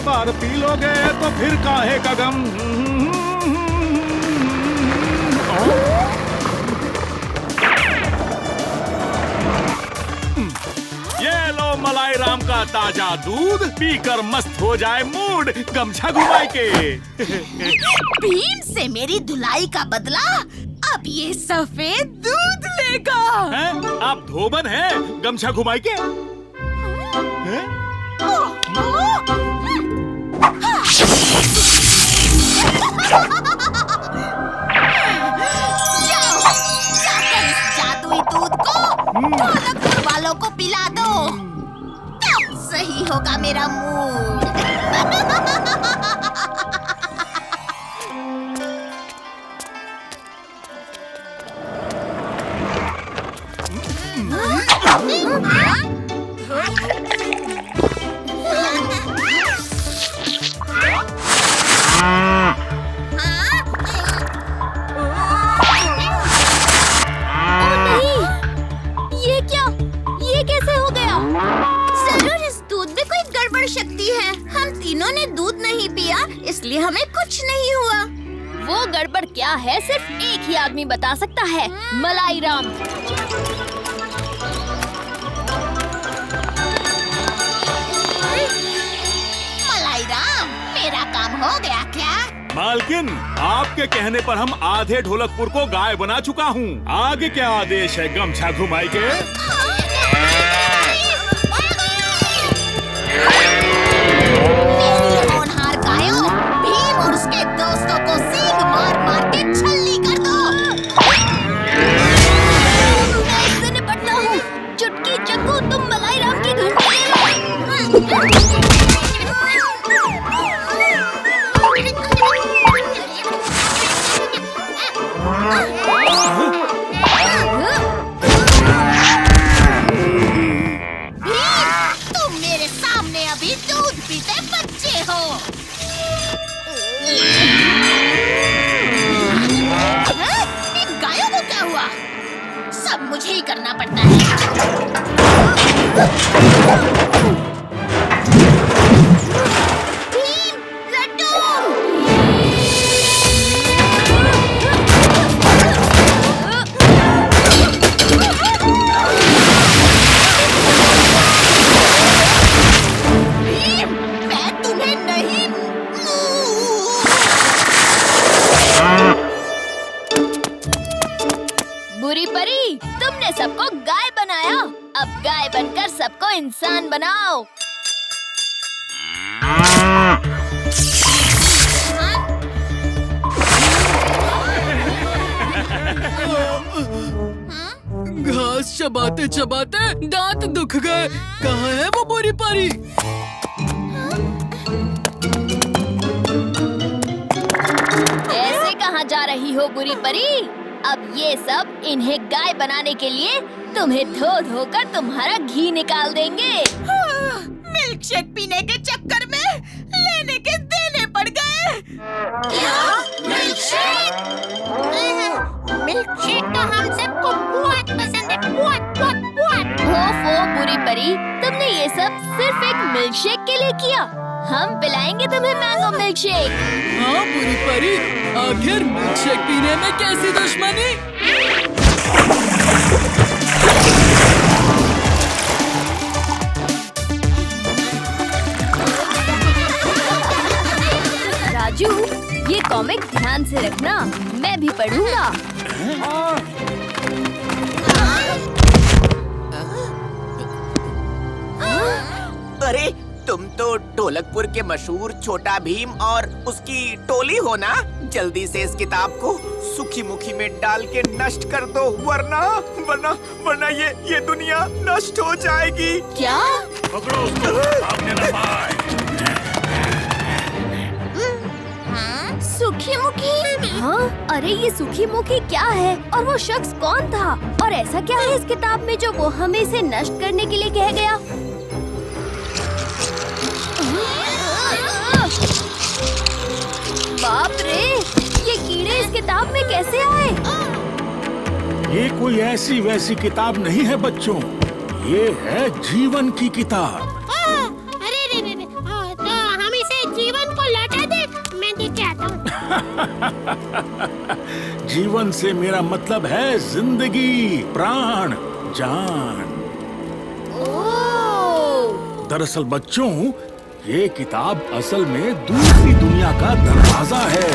बार P लोगे तो फिर काहे का गम। ये लो मलाई राम का ताजा दूध, पीकर मस्त हो जाए मूड, गमछा घुमाई के। भीम से मेरी धुलाई का बदला अब ये सफेद दूध लेगा। हैं? आप धोबन हैं? गमछा घुमाई के? हैं? जाओ, जाकर इस जादुई दूध को ढोलकपुर वालों को पिला दो, तब सही होगा मेरा मूड। इसलिए हमें कुछ नहीं हुआ। वो गड़बड़ क्या है सिर्फ एक ही आदमी बता सकता है, मलाई राम। मलाई राम, मेरा काम हो गया क्या? मालकिन, आपके कहने पर हम आधे ढोलकपुर को गाय बना चुका हूँ। आगे क्या आदेश है गमछा घुमाई के? उसके दोस्तों को सींग मार मार के छल्ली कर दो। मैं इससे निपटता हूँ। चुटकी चक्कू, तुम मलाई राम की घंटी ले लो। तुम मेरे सामने अभी दूध पीते बच्चे हो। गायों को क्या हुआ? सब मुझे ही करना पड़ता है। भीम, लड्डू। भीम, मैं तुम्हें नहीं। बुरी परी, तुमने सबको गाय बनाया, अब गाय बनकर सबको इंसान बनाओ। घास चबाते चबाते दांत दुख गए। कहाँ है वो बुरी परी? ऐसे कहाँ जा रही हो बुरी परी? अब ये सब इन्हें गाय बनाने के लिए तुम्हें धो धो कर तुम्हारा घी निकाल देंगे। मिल्क शेक पीने के चक्कर में लेने के देने पड़ गए। क्या? Milk shake? मिल्क शेक तो हम सबको बहुत पसंद है। बहुत। ओफो बुरी परी, तुमने ये सब सिर्फ एक मिल्क शेक के लिए किया। हम पिलाएंगे तुम्हें मैंगो मिल्क शेक। हाँ बुरी परी, आखिर मिल्क शेक पीने में कैसी दुश्मनी? राजू, ये कॉमिक ध्यान से रखना, मैं भी पढ़ूंगा। अरे तुम तो ढोलकपुर के मशहूर छोटा भीम और उसकी टोली हो ना? जल्दी से इस किताब को सुखी मुखी में डाल के नष्ट कर दो, वरना ये दुनिया नष्ट हो जाएगी। क्या? पकड़ो उसको, भागने न पाए। सुखी मुखी? हाँ, अरे ये सुखी मुखी क्या है और वो शख्स कौन था और ऐसा क्या है इस किताब में जो वो हमें इसे नष्ट करने के लिए कह गया? बाप रे, ये कीड़े इस किताब में कैसे आए? ये कोई ऐसी वैसी किताब नहीं है बच्चों, ये है जीवन की किताब। अरे रे, तो हम इसे जीवन से मेरा मतलब है जिंदगी, प्राण, जान। दरअसल बच्चों, ये किताब असल में दूसरी दुनिया का दरवाजा है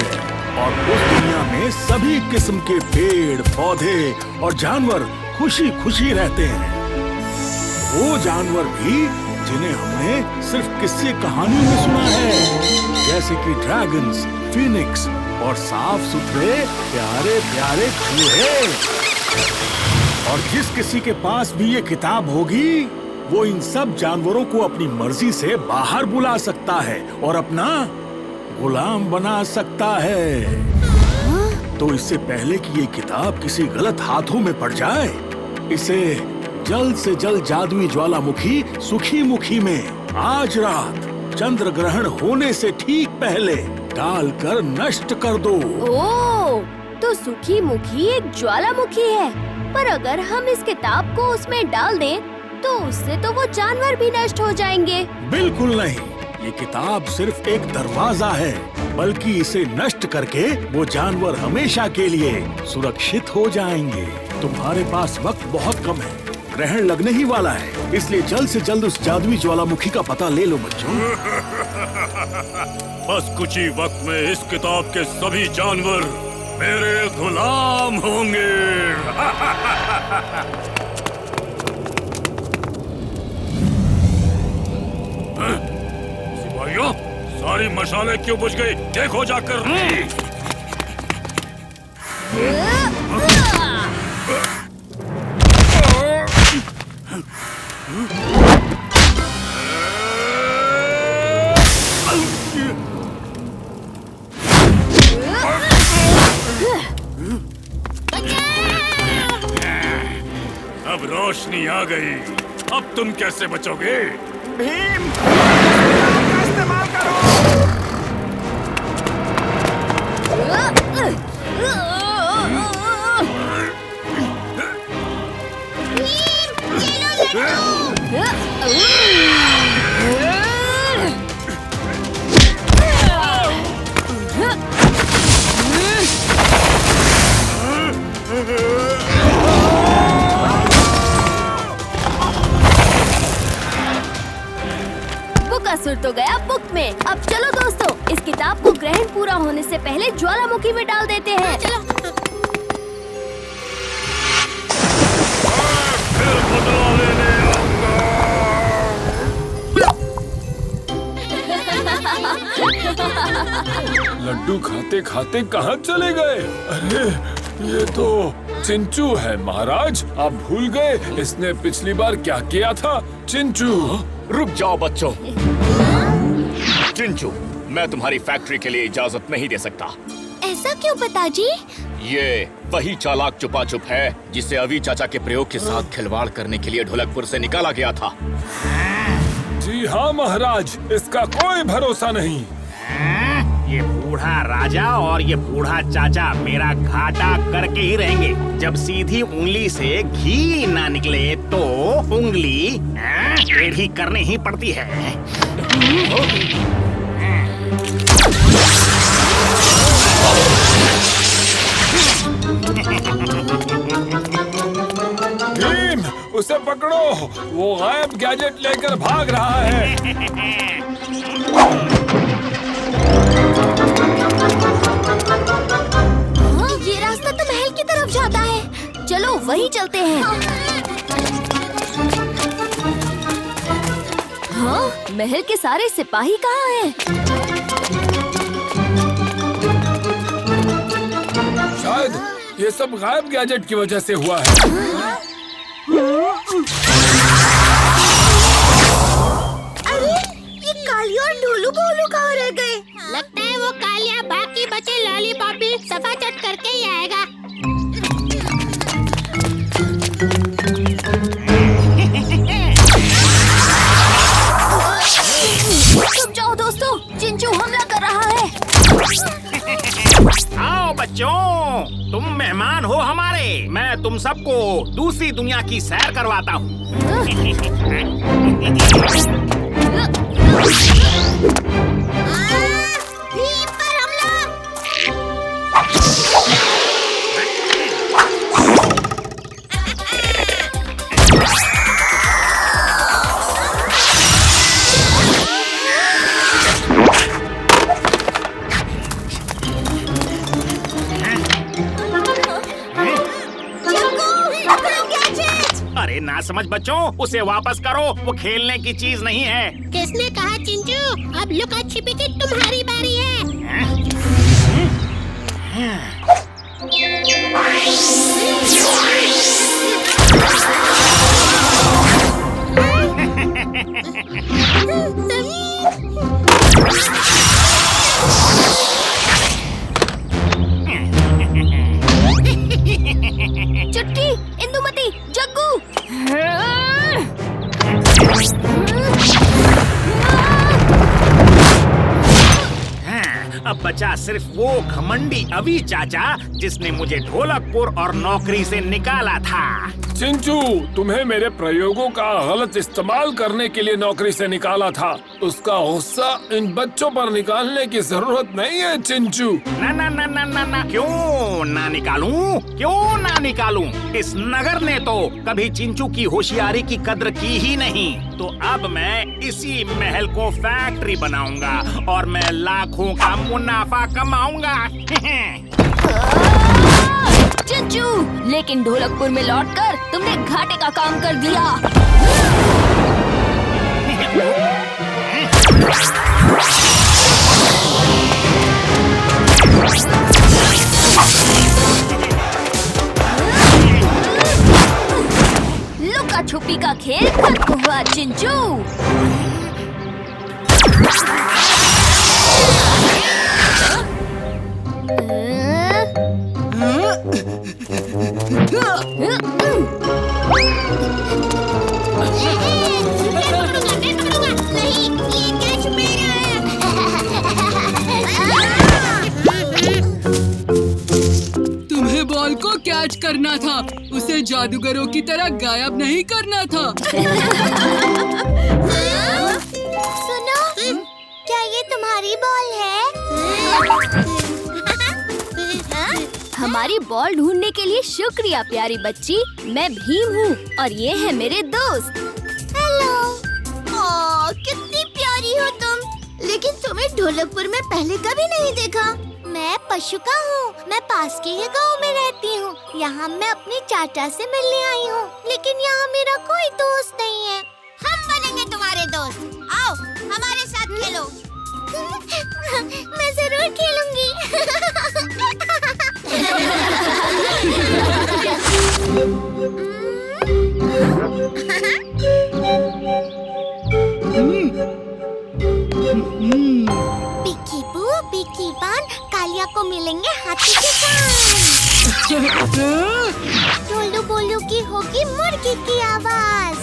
और उस दुनिया में सभी किस्म के पेड़, पौधे और जानवर खुशी खुशी रहते हैं। वो जानवर भी जिन्हें हमने सिर्फ किस्से कहानी में सुना है, जैसे कि ड्रैगन्स, फीनिक्स और साफ सुथरे प्यारे प्यारे चूहे। और जिस किसी के पास भी ये किताब होगी, वो इन सब जानवरों को अपनी मर्जी से बाहर बुला सकता है और अपना गुलाम बना सकता है। तो इससे पहले कि ये किताब किसी गलत हाथों में पड़ जाए, इसे जल्द से जल्द जादुई ज्वालामुखी सुखी मुखी में आज रात चंद्र ग्रहण होने से ठीक पहले डालकर नष्ट कर दो। ओह, तो सुखी मुखी एक ज्वालामुखी है, पर अगर हम इस किताब को उसमें डाल दें, तो उससे तो वो जानवर भी नष्ट हो जाएंगे। बिल्कुल नहीं, ये किताब सिर्फ एक दरवाजा है, बल्कि इसे नष्ट करके वो जानवर हमेशा के लिए सुरक्षित हो जाएंगे। तुम्हारे पास वक्त बहुत कम है, ग्रहण लगने ही वाला है, इसलिए जल्द से जल्द उस जादुई ज्वालामुखी का पता ले लो बच्चों। बस कुछ ही वक्त में इस किताब के सभी जानवर मेरे गुलाम होंगे। सिपाहियों, सारी मशालें क्यों बुझ गई? देखो जाकर। अब रोशनी आ गई, अब तुम कैसे बचोगे? भीम, का इस्तेमाल करो। असुर तो गया बुक में। अब चलो दोस्तों, इस किताब को ग्रहण पूरा होने से पहले ज्वालामुखी में डाल देते हैं। चलो। लड्डू खाते खाते कहाँ चले गए? अरे ये तो चिंचू है महाराज, आप भूल गए इसने पिछली बार क्या किया था? चिंचू, रुक जाओ बच्चों। चिंचू, मैं तुम्हारी फैक्ट्री के लिए इजाजत नहीं दे सकता। ऐसा क्यों पिताजी? ये वही चालाक छुपा छुप है जिसे अभी चाचा के प्रयोग के साथ खिलवाड़ करने के लिए ढोलकपुर से निकाला गया था। जी हाँ महाराज, इसका कोई भरोसा नहीं। ये बूढ़ा राजा और ये बूढ़ा चाचा मेरा घाटा करके ही रहेंगे। जब सीधी उंगली से घी ना निकले तो उंगली टेढ़ी करनी ही पड़ती है। भीम, उसे पकड़ो, वो गायब गैजेट लेकर भाग रहा है। ये रास्ता तो महल की तरफ जाता है, चलो वहीं चलते हैं। हाँ, महल के सारे सिपाही कहाँ हैं? शायद ये सब गायब गैजेट की वजह से हुआ है। अरे, ये काली और ढोलू बोलू कहाँ रह गए? लगता है वो कालिया बाकी बचे लॉलीपॉप भी सफा चट करके ही आएगा। रुक जाओ दोस्तों, चिंचू हमला कर रहा है। आओ बच्चों, तुम मेहमान हो हमारे। मैं तुम सबको दूसरी दुनिया की सैर करवाता हूँ। भीम पर हमला! पकड़ो गैजेट। अरे ना समझ बच्चों, उसे वापस करो, वो खेलने की चीज नहीं है। किसने कहा चिंचू? अब लुका छिपी की तुम्हारी बारी है। चुटकी, इंदुमती, जग्गू। अब बचा सिर्फ वो घमंडी अभी चाचा जिसने मुझे ढोलकपुर और नौकरी से निकाला था। चिंचू, तुम्हें मेरे प्रयोगों का गलत इस्तेमाल करने के लिए नौकरी से निकाला था। उसका गुस्सा इन बच्चों पर निकालने की जरूरत नहीं है चिंचू। ना ना ना ना ना ना, क्यों ना निकालूं? क्यों ना निकालूं? इस नगर ने तो कभी चिंचू की होशियारी की कद्र की ही नहीं। तो अब मैं इसी महल को फैक्ट्री बनाऊंगा और मैं लाखों का मुनाफा कमाऊंगा। चिंचू, लेकिन ढोलकपुर में लौटकर तुमने घाटे का काम कर दिया। लुका छुपी का खेल खत्म हुआ चिंचू। तुम्हें बॉल को कैच करना था, उसे जादूगरों की तरह गायब नहीं करना था। सुनो, क्या ये तुम्हारी बॉल है? हमारी बॉल ढूंढने के लिए शुक्रिया प्यारी बच्ची। मैं भीम हूँ और ये है मेरे दोस्त। हेलो। ओह, कितनी प्यारी हो तुम। लेकिन तुम्हें ढोलकपुर में पहले कभी नहीं देखा। मैं पशुका हूँ। मैं पास के ही गांव में रहती हूँ। यहाँ मैं अपने चाचा से मिलने आई हूँ, लेकिन यहाँ मेरा कोई दोस्त नहीं है। हम बनेंगे तुम्हारे दोस्त। आओ, हमारे साथ खेलो। मैं जरूर खेलूंगी। पिकी बू, पिकी बान, कालिया को मिलेंगे हाथी के कान। टोलू बोलू की होगी मुर्गी की आवाज।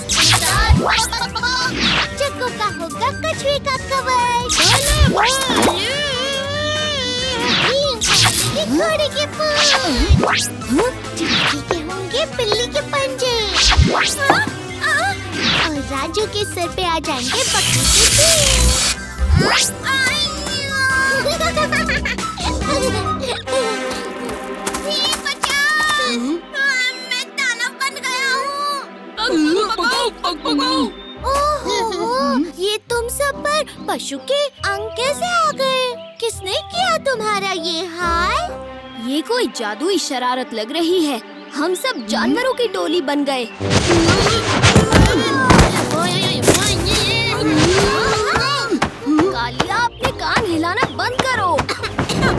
जग्गू का होगा कछुए का कवच। घोड़े के पूंछ। चिट्ठी के होंगे बिल्ली के पंजे। और राजू के सर पे आ जाएंगे बकरी के सींग। मैं दानव बन गया हूँ। ओहो, ये तुम सब पर पशु के अंग कैसे आ गए? किसने किया तुम्हारा ये हाल? ये कोई जादुई शरारत लग रही है। हम सब जानवरों की टोली बन गए। कालिया, अपने कान हिलाना बंद करो।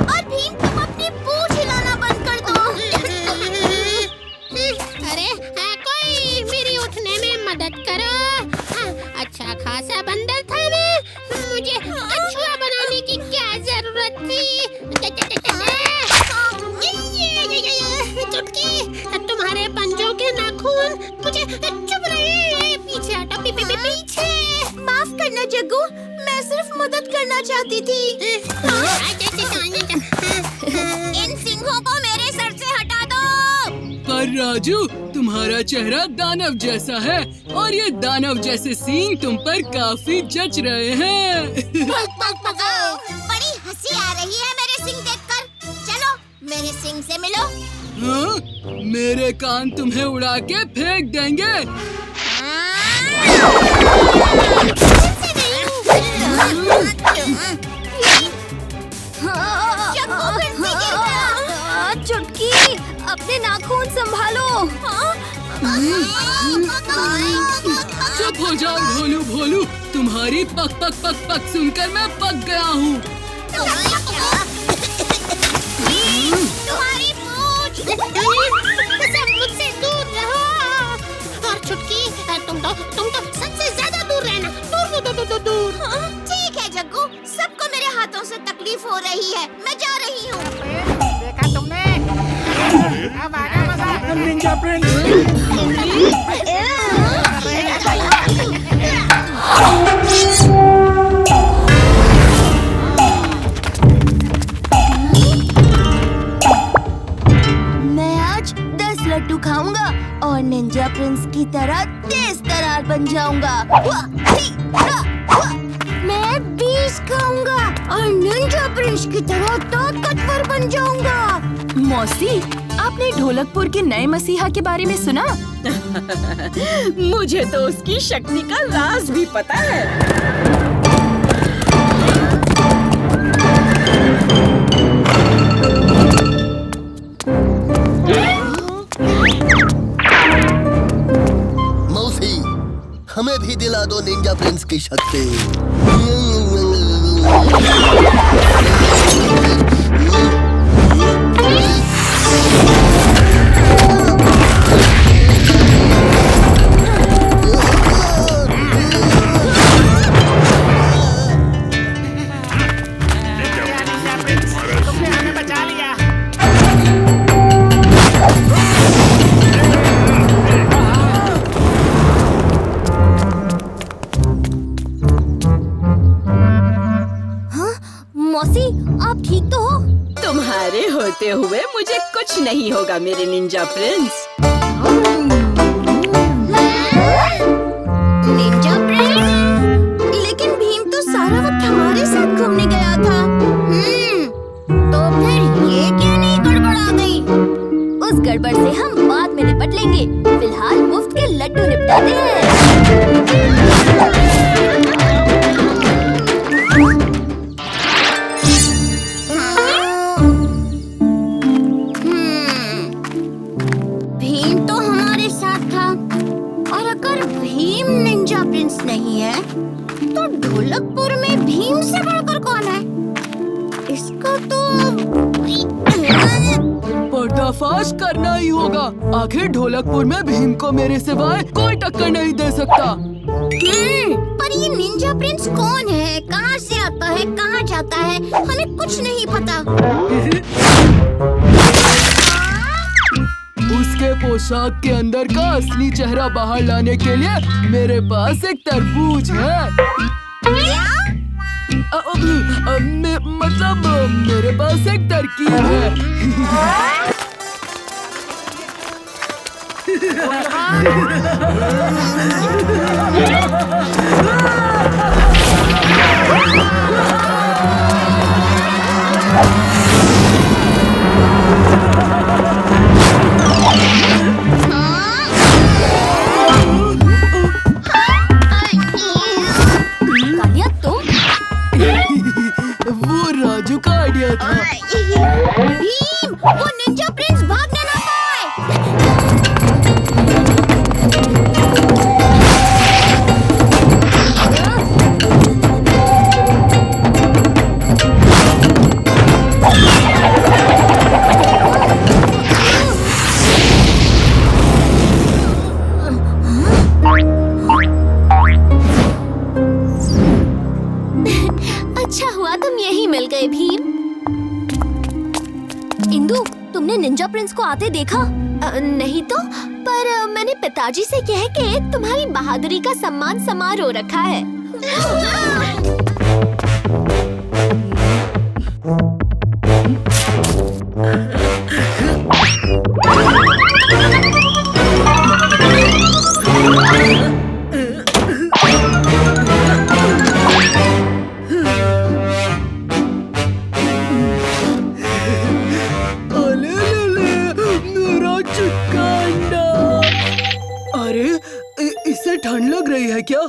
और भीम, तुम अपनी पूंछ हिलाना बंद कर दो। अरे कोई मेरी उठने में मदद करो। अच्छा खासा बंदर था मैं, मुझे अच्छा बनाने की क्या जरूरत थी? चुटकी, तुम्हारे पंजों के नाखून मुझे चुभ रहे हैं। पीछे हटो, पीछे। माफ करना जग्गू, मैं सिर्फ मदद करना चाहती थी। इन सिंहों को मेरे सर से हटा दो। पर राजू, तुम्हारा चेहरा दानव जैसा है और ये दानव जैसे सींग तुम पर काफी जच रहे हैं। बड़ी हंसी आ रही है मेरे सिंग देखकर। चलो मेरे सिंग से मिलो। हाँ? मेरे कान तुम्हें उड़ा के फेंक देंगे। चुटकी, अपने नाखून संभालो। चुप हो जाओ भोलू भोलू, तुम्हारी पक पक पक पक सुनकर मैं पक गया हूँ। तुम्हारी पूंछ! सब मुझसे दूर रहो। और छुटकी, तुम तो सबसे ज्यादा दूर रहना। दूर। ठीक है जग्गू, सबको मेरे हाथों से तकलीफ हो रही है, मैं जा रही हूँ। देखा तुमने? अब आगा मजा। Ninja Prince. मैं आज 10 लड्डू खाऊंगा और निंजा प्रिंस की तरह तेज तरार बन जाऊंगा। मैं 20 खाऊंगा और निंजा प्रिंस की तरह ताकतवर बन जाऊंगा। मौसी, आपने ढोलकपुर के नए मसीहा के बारे में सुना? मुझे तो उसकी शक्ति का राज भी पता है। मौसी, हमें भी दिला दो निंजा प्रिंस की शक्ति। तुमने हमें बचा लिया। मौसी, आप ठीक तो हो? तुम्हारे होते हुए मुझे कुछ नहीं होगा मेरे निंजा प्रिंस। Ninja Prince? लेकिन भीम तो सारा वक्त हमारे साथ घूमने गया था। तो फिर ये क्या नहीं गड़बड़ आ गई? उस गड़बड़ से हम बाद में निपट लेंगे। फिलहाल मुफ्त के लड्डू निपटाते हैं। भीम तो हमारे साथ था, और अगर भीम निंजा प्रिंस नहीं है तो ढोलकपुर में भीम से बढ़कर कौन है? इसका तो पर्दाफाश करना ही होगा। आखिर ढोलकपुर में भीम को मेरे सिवाय कोई टक्कर नहीं दे सकता। पर ये निंजा प्रिंस कौन है, कहाँ से आता है, कहाँ जाता है, हमें कुछ नहीं पता। उसके पोशाक के अंदर का असली चेहरा बाहर लाने के लिए मेरे पास एक तरबूज है। मतलब मेरे पास एक तरकीब है। कालिया, तुम? वो राजू का आइडिया था। भीम, वो निंजा प्रिंस भागने ना पाए। अच्छा हुआ तुम यहीं मिल गए भीम। इंदु, तुमने निंजा प्रिंस को आते देखा? नहीं तो, पर मैंने पिताजी से कह के तुम्हारी बहादुरी का सम्मान समारोह रखा है। इसे ठंड लग रही है क्या?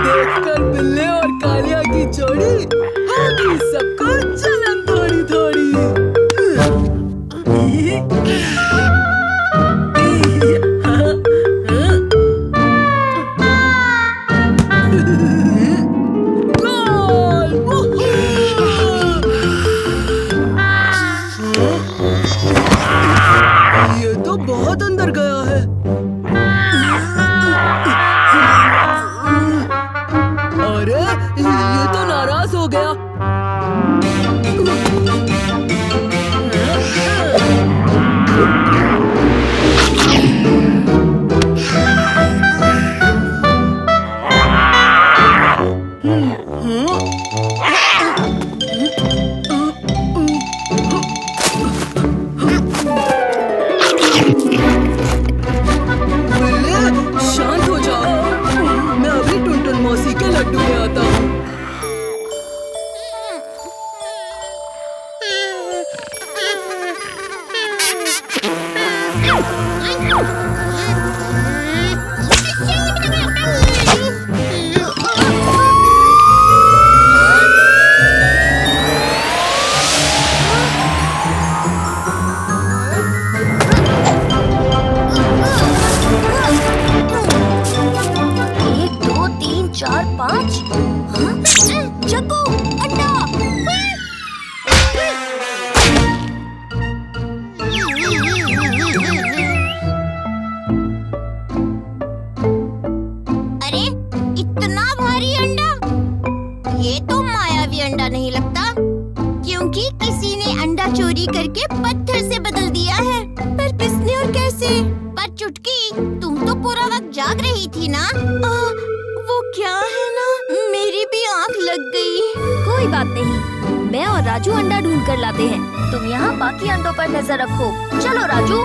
देखकर बिल्ले और कालिया की जोड़ी होगी सबको जलन थोड़ी थोड़ी। ये तो बहुत अंदर गया है। अरे ये तो नाराज हो गया। शांत हो जाओ, मैं अभी टुनटुन मौसी के लड्डू ले आता हूँ। चक्कू, अंडा। अरे इतना भारी अंडा, ये तो मायावी अंडा नहीं लगता, क्योंकि किसी ने अंडा चोरी करके पत्थर से बदल दिया है। पर किसने और कैसे? पर चुटकी, तुम तो पूरा वक्त जाग रही थी ना? वो क्या है ना, मेरी भी आँख लग गई। कोई बात नहीं, मैं और राजू अंडा ढूंढ कर लाते हैं। तुम यहाँ बाकी अंडों पर नजर रखो। चलो राजू।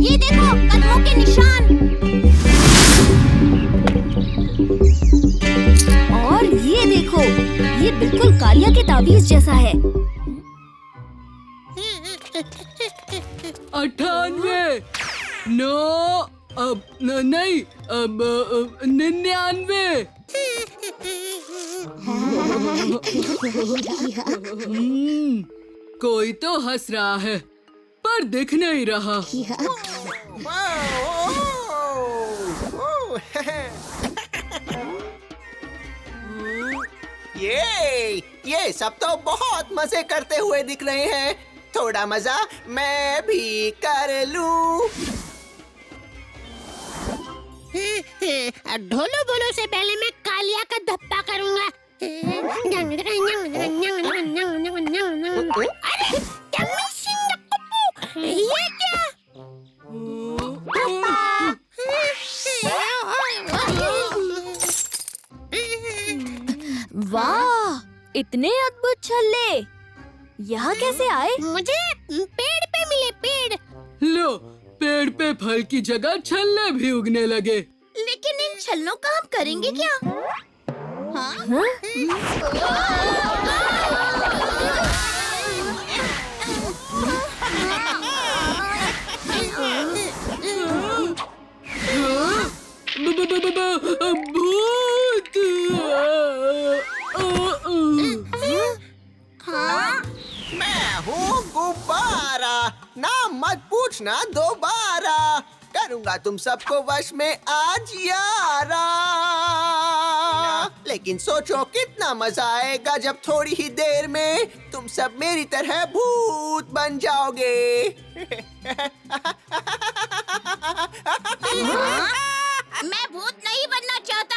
ये देखो, कदमों के निशान। और ये देखो, ये बिल्कुल कालिया के ताबीज जैसा है। 98, 9, अब नहीं, अब 99। कोई तो हंस रहा है, पर दिख नहीं रहा। ये सब तो बहुत मजे करते हुए दिख रहे हैं। थोड़ा मजा मैं भी कर लूं। ढोलो बोलो से पहले मैं कालिया का धप्पा करूंगा। अरे टम्मी सिंह कप्पू, ये क्या? वाह, इतने अद्भुत छल्ले यहाँ कैसे आए? मुझे पेड़ पे मिले। पेड़। लो, पेड़ पे फल की जगह छल्ले भी उगने लगे। लेकिन इन छल्लों का हम करेंगे क्या? हाँ? भूत। हाँ? मैं हूँ गुब्बारा, नाम मत पूछना दोबारा, करूँगा तुम सबको वश में आज यारा। लेकिन सोचो कितना मजा आएगा जब थोड़ी ही देर में तुम सब मेरी तरह भूत बन जाओगे। मैं भूत नहीं बनना चाहता।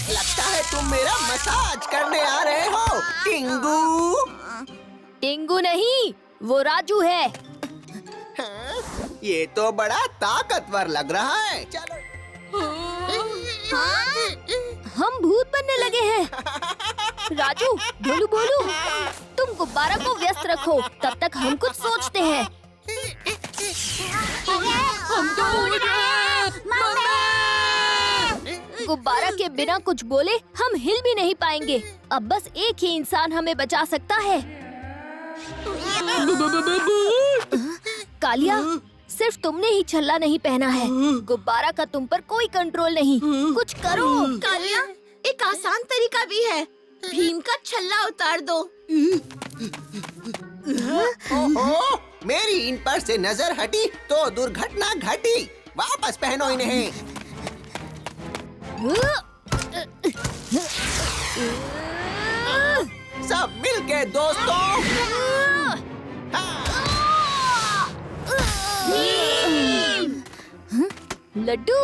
लगता है तुम मेरा मसाज करने आ रहे हो, टिंगू। टिंगू नहीं, वो राजू है। हाँ, ये तो बड़ा ताकतवर लग रहा है। चलो। हम भूत बनने लगे हैं। राजू, भोलू भोलू, तुम गुब्बारा को व्यस्त रखो, तब तक हम कुछ सोचते हैं। हम तो उड़ रहे हैं। गुब्बारा के बिना कुछ बोले हम हिल भी नहीं पाएंगे। अब बस एक ही इंसान हमें बचा सकता है। भूत। कालिया, सिर्फ तुमने ही छल्ला नहीं पहना है। गुब्बारा का तुम पर कोई कंट्रोल नहीं। कुछ करो। कालिया, एक आसान तरीका भी है। भीम का छल्ला उतार दो। ओहो, मेरी इन पर से नजर हटी तो दुर्घटना घटी। वापस पहनो इन्हें। सब मिलके दोस्तों। लड्डू।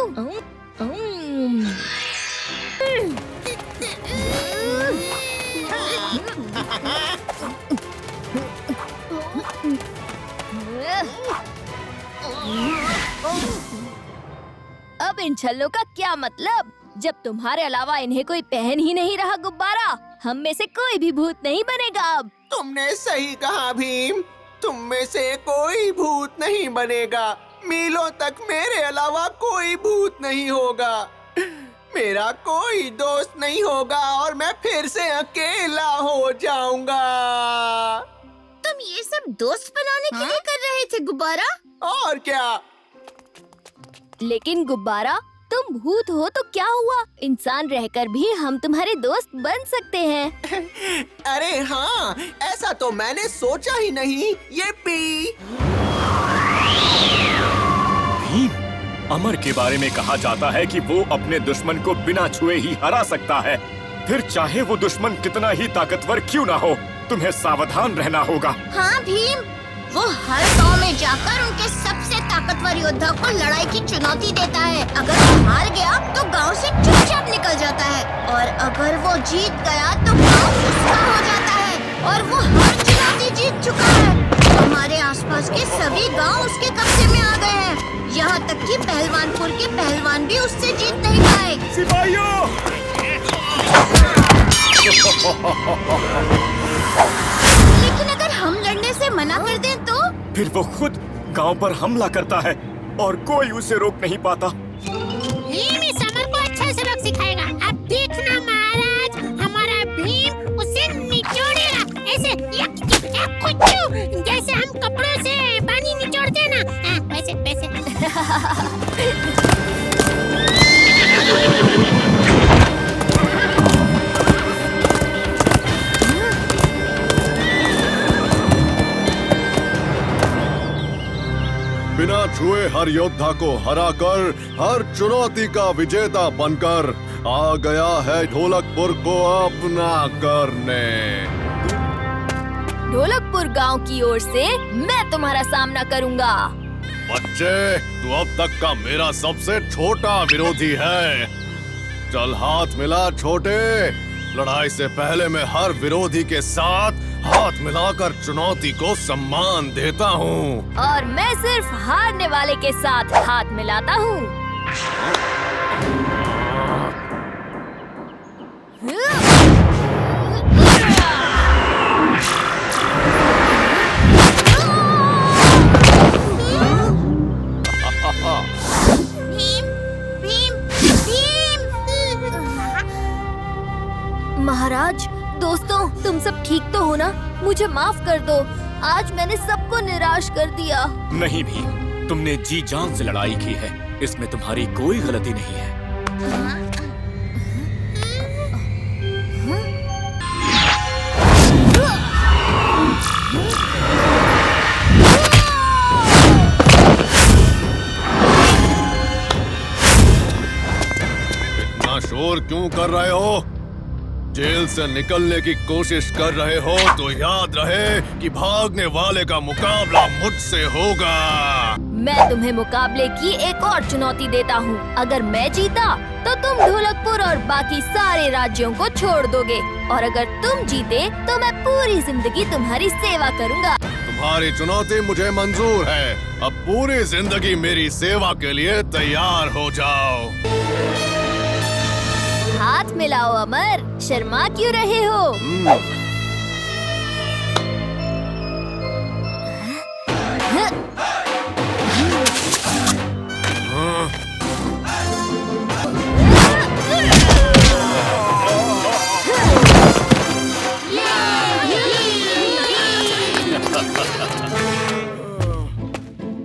अब इन छल्लों का क्या मतलब? जब तुम्हारे अलावा इन्हें कोई पहन ही नहीं रहा गुब्बारा, हम में से कोई भी भूत नहीं बनेगा अब। तुमने सही कहा भीम, तुम में से कोई भूत नहीं बनेगा। मीलों तक मेरे अलावा कोई भूत नहीं होगा। मेरा कोई दोस्त नहीं होगा और मैं फिर से अकेला हो जाऊंगा। तुम ये सब दोस्त बनाने के लिए कर रहे थे गुब्बारा? और क्या? लेकिन गुब्बारा, तुम भूत हो तो क्या हुआ? इंसान रहकर भी हम तुम्हारे दोस्त बन सकते हैं। अरे हाँ, ऐसा तो मैंने सोचा ही नहीं। ये पी। भीम, अमर के बारे में कहा जाता है कि वो अपने दुश्मन को बिना छुए ही हरा सकता है। फिर चाहे वो दुश्मन कितना ही ताकतवर क्यों ना हो, तुम्हें सावधान रहना होगा। हाँ भीम, वो हर गांव में जाकर उनके सबसे ताकतवर योद्धा को लड़ाई की चुनौती देता है। अगर वो हार गया तो गांव से चुपचाप निकल जाता है, और अगर वो जीत गया तो गांव उसका हो जाता है। और वो हर चुनौती जीत चुका है। हमारे आसपास के सभी गांव उसके कब्जे में आ गए हैं। यहाँ तक कि पहलवानपुर के पहलवान भी उससे जीत नहीं पाए। सिपाहियों! लेकिन अगर हम लड़ने से मना कर दें तो? फिर वो खुद गांव पर हमला करता है और कोई उसे रोक नहीं पाता। भीम इस अमर को अच्छा सबक सिखाएगा। अब देखना महाराज, हमारा भीम उसे निचोड़ेगा। ऐसे कुछ जैसे हम कपड़ों से पानी निचोड़ते हैं ना, वैसे वैसे। बिना छुए हर योद्धा को हराकर, हर चुनौती का विजेता बनकर आ गया है ढोलकपुर को अपना करने। ढोलकपुर गांव की ओर से मैं तुम्हारा सामना करूंगा। बच्चे, तू अब तक का मेरा सबसे छोटा विरोधी है। चल हाथ मिला छोटे। लड़ाई से पहले मैं हर विरोधी के साथ हाथ मिलाकर चुनौती को सम्मान देता हूँ। और मैं सिर्फ हारने वाले के साथ हाथ मिलाता हूँ। महाराज, दोस्तों, तुम सब ठीक तो हो ना? मुझे माफ कर दो, आज मैंने सबको निराश कर दिया। नहीं भीम, तुमने जी जान से लड़ाई की है, इसमें तुम्हारी कोई गलती नहीं है। इतना शोर क्यों कर रहे हो? जेल से निकलने की कोशिश कर रहे हो तो याद रहे कि भागने वाले का मुकाबला मुझसे होगा। मैं तुम्हें मुकाबले की एक और चुनौती देता हूँ। अगर मैं जीता तो तुम ढोलकपुर और बाकी सारे राज्यों को छोड़ दोगे, और अगर तुम जीते तो मैं पूरी जिंदगी तुम्हारी सेवा करूँगा। तुम्हारी चुनौती मुझे मंजूर है। अब पूरी जिंदगी मेरी सेवा के लिए तैयार हो जाओ। हाथ मिलाओ अमर, शर्मा क्यों रहे हो?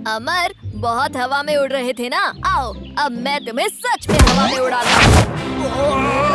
अमर, बहुत हवा में उड़ रहे थे ना? आओ, अब मैं तुम्हें सच में हवा में उड़ाता हूँ।